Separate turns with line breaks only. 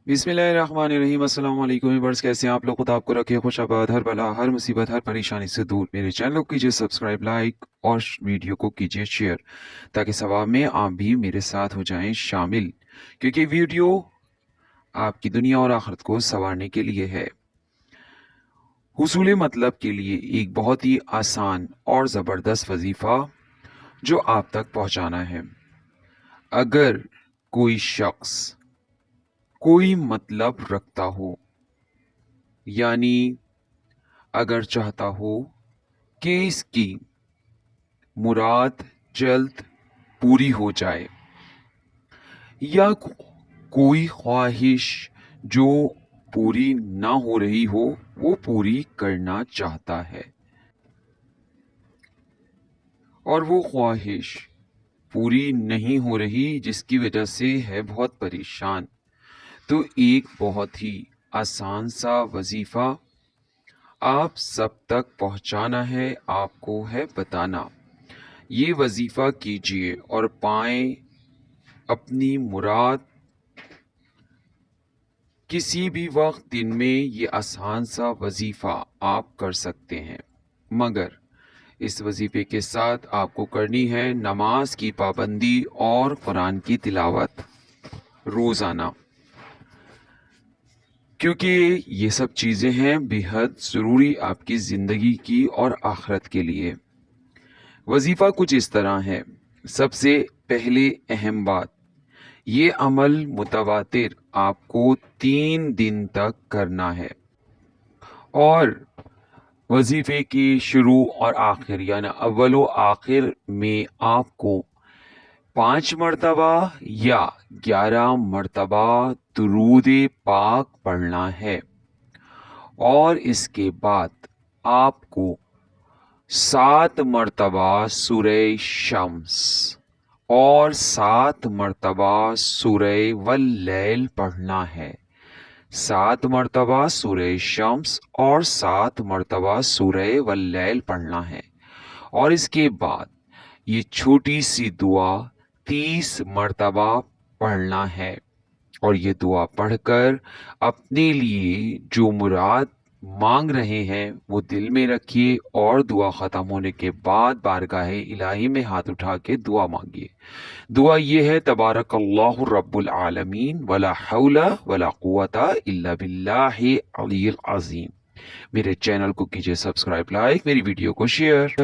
बिस्मिल्लाहिर्रहमानिर्रहीम। अस्सलाम वालेकुम व्यूअर्स, कैसे हैं आप लोग? खुदा आपको रखे खुश आबाद, हर बला हर मुसीबत हर परेशानी से दूर। मेरे चैनल को कीजिए सब्सक्राइब, लाइक और वीडियो को कीजिए शेयर, ताकि सवाब में आप भी मेरे साथ हो जाएं शामिल, क्योंकि वीडियो आपकी दुनिया और आखिरत को संवारने के लिए है। हुसूल मतलब के लिए एक बहुत ही आसान और ज़बरदस्त वजीफ़ा जो आप तक पहुंचाना है। अगर कोई शख्स कोई मतलब रखता हो, यानी अगर चाहता हो कि इसकी मुराद जल्द पूरी हो जाए, या कोई ख्वाहिश जो पूरी ना हो रही हो वो पूरी करना चाहता है, और वो ख्वाहिश पूरी नहीं हो रही जिसकी वजह से है बहुत परेशान, तो एक बहुत ही आसान सा वजीफ़ा आप सब तक पहुंचाना है, आपको है बताना। ये वजीफ़ा कीजिए और पाएं अपनी मुराद। किसी भी वक्त दिन में ये आसान सा वजीफ़ा आप कर सकते हैं, मगर इस वजीफ़े के साथ आपको करनी है नमाज की पाबंदी और कुरान की तिलावत रोज़ाना, क्योंकि ये सब चीज़ें हैं बेहद ज़रूरी आपकी ज़िंदगी की और आखिरत के लिए। वजीफ़ा कुछ इस तरह है। सबसे पहले अहम बात, ये अमल मुतवातिर आपको 3 दिन तक करना है, और वजीफ़े की शुरू और आखिर यानी अव्वल व आखिर में आपको 5 मरतबा या 11 मरतबा दुरूद पाक पढ़ना है, और इसके बाद आपको 7 मरतबा सूरह शम्स और 7 मरतबा सूरह वल्लैल पढ़ना है। 7 मरतबा सूरह शम्स और 7 मरतबा सूरह वल्लैल पढ़ना है, और इसके बाद ये छोटी सी दुआ 30 मरतबा पढ़ना है। और ये दुआ पढ़कर अपने लिए जो मुराद मांग रहे हैं वो दिल में रखिए, और दुआ ख़त्म होने के बाद बारगाह इलाही में हाथ उठा के दुआ मांगिए। दुआ ये है, तबारकल्लाहु रब्बुल आलमीन वला हौला वला कुव्वता इल्ला बिल्लाहि अलिय्यिल अज़ीम। मेरे चैनल को कीजिए सब्सक्राइब, लाइक, मेरी वीडियो को शेयर।